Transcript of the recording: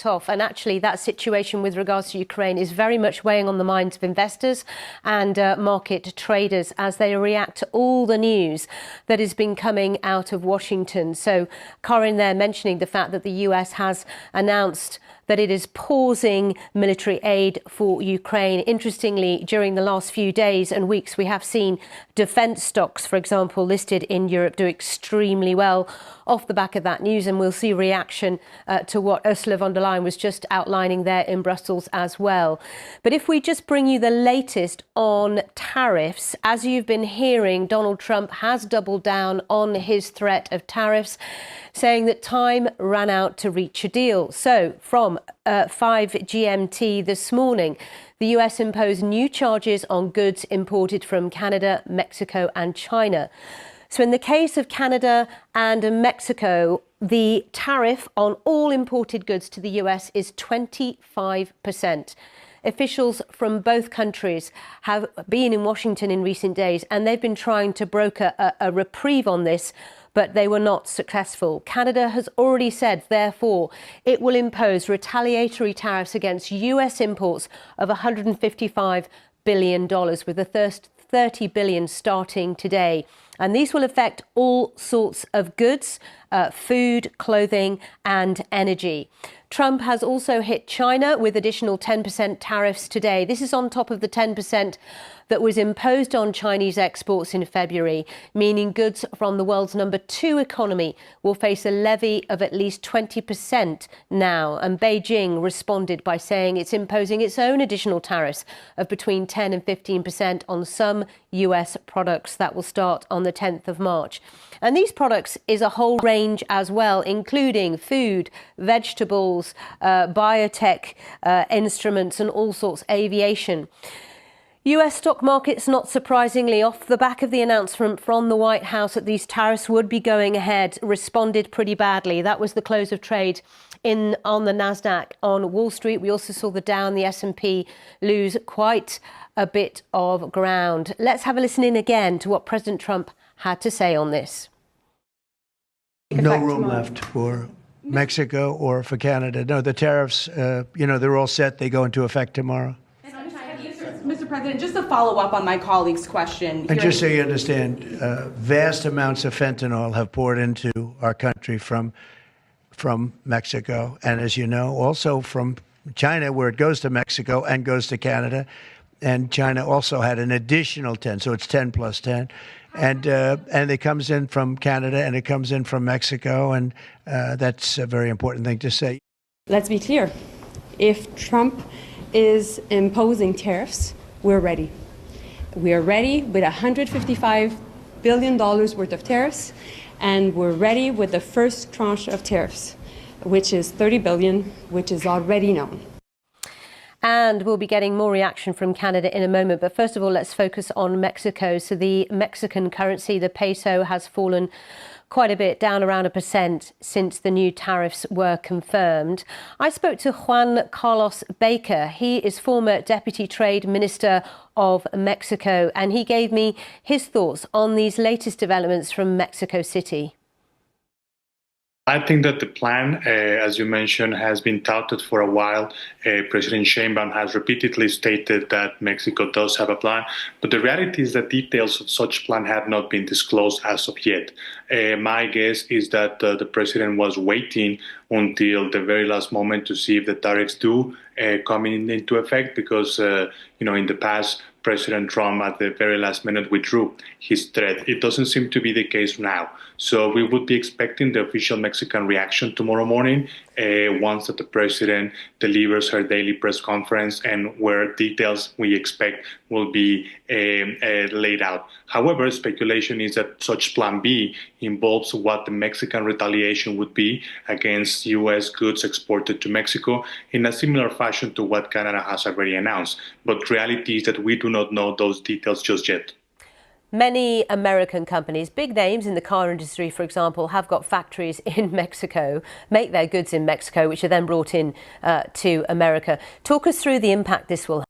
kicked off. And actually, that situation with regards to Ukraine is very much weighing on the minds of investors and market traders as they react to all the news that has been coming out of Washington. So, Corinne there mentioning the fact that the US has announced that it is pausing military aid for Ukraine. Interestingly, during the last few days and weeks, we have seen defence stocks, for example, listed in Europe do extremely well off the back of that news. And we'll see reaction to what Ursula von der Leyen was just outlining there in Brussels as well. But if we just bring you the latest on tariffs, as you've been hearing, Donald Trump has doubled down on his threat of tariffs, saying that time ran out to reach a deal. So from 5 GMT this morning, the US imposed new charges on goods imported from Canada, Mexico and China. So in the case of Canada and Mexico, the tariff on all imported goods to the US is 25%. Officials from both countries have been in Washington in recent days, and they've been trying to broker a reprieve on this, but they were not successful. Canada has already said, therefore, it will impose retaliatory tariffs against US imports of $155 billion, with the first $30 billion starting today. And these will affect all sorts of goods, food, clothing and energy. Trump has also hit China with additional 10% tariffs today. This is on top of the 10% that was imposed on Chinese exports in February, meaning goods from the world's number 2 economy will face a levy of at least 20% now. And Beijing responded by saying it's imposing its own additional tariffs of between 10 and 15% on some US products. That will start on the 10th of March. And these products is a whole range as well, including food, vegetables, biotech instruments and all sorts, aviation. US stock markets, not surprisingly, off the back of the announcement from the White House that these tariffs would be going ahead, responded pretty badly. That was the close of trade on the Nasdaq on Wall Street. We also saw the Dow and the S&P lose quite a bit of ground. Let's have a listen in again to what President Trump had to say on this. No room left for Mexico or for Canada. No, the tariffs, they're all set. They go into effect tomorrow. Mr. President, just to follow up on my colleague's question. And just so you understand, vast amounts of fentanyl have poured into our country from Mexico. And as you know, also from China, where it goes to Mexico and goes to Canada. And China also had an additional 10, so it's 10 plus 10. And it comes in from Canada and it comes in from Mexico. And that's a very important thing to say. Let's be clear. If Trump is imposing tariffs, we're ready. We are ready with $155 billion worth of tariffs, and we're ready with the first tranche of tariffs, which is $30 billion, which is already known. And we'll be getting more reaction from Canada in a moment. But first of all, let's focus on Mexico. So the Mexican currency, the peso, has fallen quite a bit, down around 1% since the new tariffs were confirmed. I spoke to Juan Carlos Baker. He is former Deputy Trade Minister of Mexico, and he gave me his thoughts on these latest developments from Mexico City. I think that the plan, as you mentioned, has been touted for a while. President Sheinbaum has repeatedly stated that Mexico does have a plan, but the reality is that details of such plan have not been disclosed as of yet. My guess is that the president was waiting until the very last moment to see if the tariffs do come into effect, because in the past, President Trump at the very last minute withdrew his threat. It doesn't seem to be the case now. So we would be expecting the official Mexican reaction tomorrow morning once that the president delivers her daily press conference, and where details we expect will be laid out. However, speculation is that such plan B involves what the Mexican retaliation would be against U.S. goods exported to Mexico in a similar fashion to what Canada has already announced. But reality is that we do not know those details just yet. Many American companies, big names in the car industry, for example, have got factories in Mexico, make their goods in Mexico, which are then brought in to America. Talk us through the impact this will have.